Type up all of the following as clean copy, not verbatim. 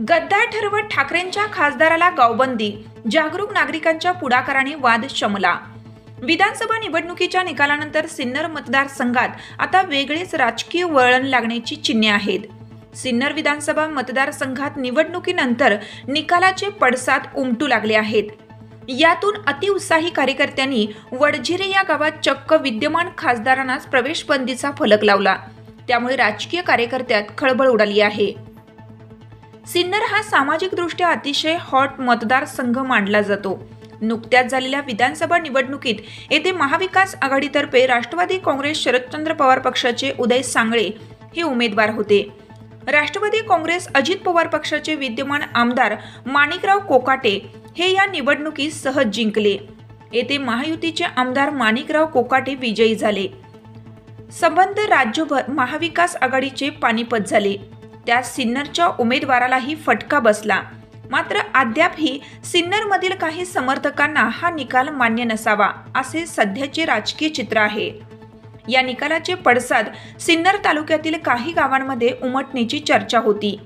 गद्दार ठरवत ठाकरेंच्या खासदाराला गावबंदी, जागरूक नागरिकांच्या पुढाकाराने वाद शमला। विधानसभा निवडणुकीच्या निकालानंतर सिन्नर मतदारसंघात आता वेगळेच राजकीय वळण लागण्याची चिन्हे आहेत। सिन्नर विधानसभा मतदारसंघात निवडणुकीनंतर निकालाचे पडसाद उमटू लागले आहेत। यातून अतिउत्साही कार्यकर्त्यांनी वडझिरे या गावात चक्क विद्यमान खासदारांनाच प्रवेशबंदीचा फलक लावला। त्यामुळे राजकीय कार्यकर्त्यात खळबळ उडाली आहे। सिन्नर हा सामाजिकदृष्ट्या अतिशय हॉट मतदारसंघ मानला जातो। नुकत्याच झालेल्या विधानसभा निवडणुकीत येथे महाविकास आघाडीतर्फे राष्ट्रवादी काँग्रेस शरदचंद्र पवार पक्षाचे उदय सांगळे हे उमेदवार होते। राष्ट्रवादी काँग्रेस अजित पवार पक्षाचे विद्यमान आमदार माणिकराव कोकाटे हे या निवडणुकीत सहज जिंकले। येथे महायुतीचे आमदार माणिकराव कोकाटे विजयी झाले। संबंध राज्यभर महाविकास आघाडीचे पानिपत झाले। त्या सिन्नरच्या उमेदवारालाही फटका बसला। मात्र अद्यापही सिन्नरमधील काही समर्थकांना हा निकाल मान्य नसावा असे सध्याचे राजकीय चित्र आहे। या निकालाचे पडसाद सिन्नर तालुक्यातील काही गावांमध्ये उमटण्याची चर्चा होती।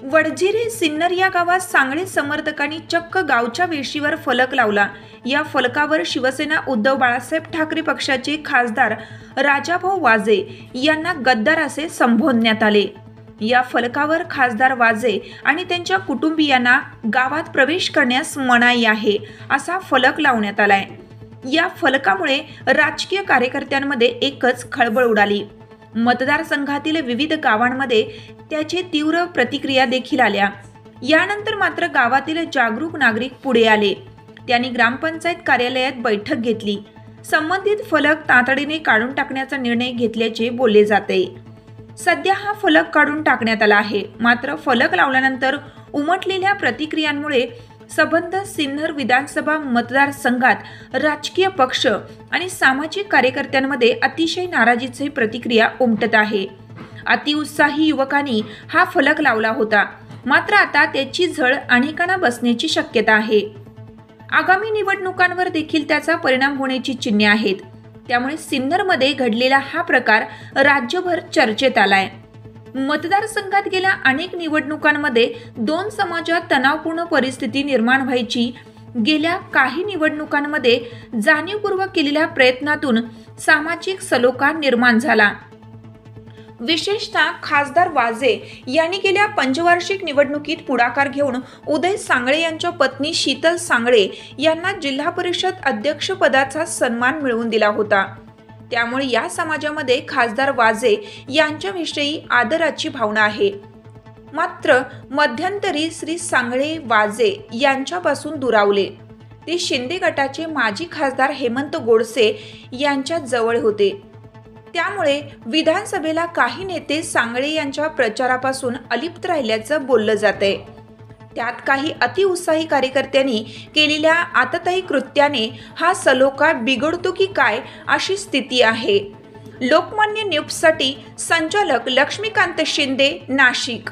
वडझिरे सिन्नर या गावात सांगळे समर्थकांनी चक्क गावच्या वेशीवर फलक लावला। या फलकावर शिवसेना उद्धव बाळासाहेब ठाकरे पक्षाचे खासदार राजाभाऊ वाजे यांना गद्दार असे संबोधण्यात आले। या फलकावर खासदार वाजे आणि त्यांच्या कुटुंबियांना गावात प्रवेश करण्यास मनाई आहे असा फलक लावण्यात आलाय। या फलकामुळे राजकीय कार्यकर्त्यांमध्ये एकच खळबळ उडाली। मतदारसंघातील विविध गावांमध्ये त्याची तीव्र प्रतिक्रिया देखील आल्या। यानंतर मात्र गावातील जागरूक नागरिक पुढे आले। त्यांनी ग्रामपंचायत कार्यालयात बैठक घेतली। संबंधित फलक तातडीने काढून टाकण्याचा निर्णय घेतल्याचे बोलले जाते। सध्या हा फलक काढून टाकण्यात आला आहे। मात्र फलक लावल्यानंतर उमटलेल्या प्रतिक्रियांमुळे संबंध सिन्नर विधानसभा मतदारसंघात राजकीय पक्ष आणि सामाजिक कार्यकर्त्यांमध्ये अतिशय नाराजीची प्रतिक्रिया उमटत आहे। अतिउत्साही युवकांनी हा फलक लावला होता। मात्र आता त्याची झळ अनेकांना बसण्याची शक्यता आहे। आगामी निवडणुकांवर देखील त्याचा परिणाम होण्याची चिन्हे आहेत। त्यामुळे सिन्नरमध्ये घडलेला हा प्रकार राज्यभर चर्चेत आलाय। मतदारसंघात गेल्या अनेक निवडणुकांमध्ये दोन समाजात तणावपूर्ण परिस्थिती निर्माण व्हायची। गेल्या काही निवडणुकांमध्ये जाणीवपूर्वक केलेल्या प्रयत्नातून सामाजिक सलोखा निर्माण झाला। विशेषतः खासदार वाजे यांनी गेल्या पंचवार्षिक निवडणुकीत पुढाकार घेऊन उदय सांगळे यांच्या पत्नी शीतल सांगळे यांना जिल्हा परिषद अध्यक्षपदाचा सन्मान मिळवून दिला होता। त्यामुळे या समाजामध्ये खासदार वाजे यांच्याविषयी आदराची भावना आहे। मात्र मध्यंतरी श्री सांगळे वाजे यांच्यापासून दुरावले। ते शिंदे गटाचे माजी खासदार हेमंत गोडसे यांच्या जवळ होते। त्यामुळे विधानसभेला काही नेते सांगळे यांच्या प्रचारापासून अलिप्त राहिल्याचं बोललं जातंय। त्यात काही अतिउत्साही कार्यकर्त्यांनी केलेल्या आततायी कृत्याने हा सलोखा बिघडतो की काय अशी स्थिती आहे। लोकमान्य न्यूजसाठी संचालक लक्ष्मीकांत शिंदे, नाशिक।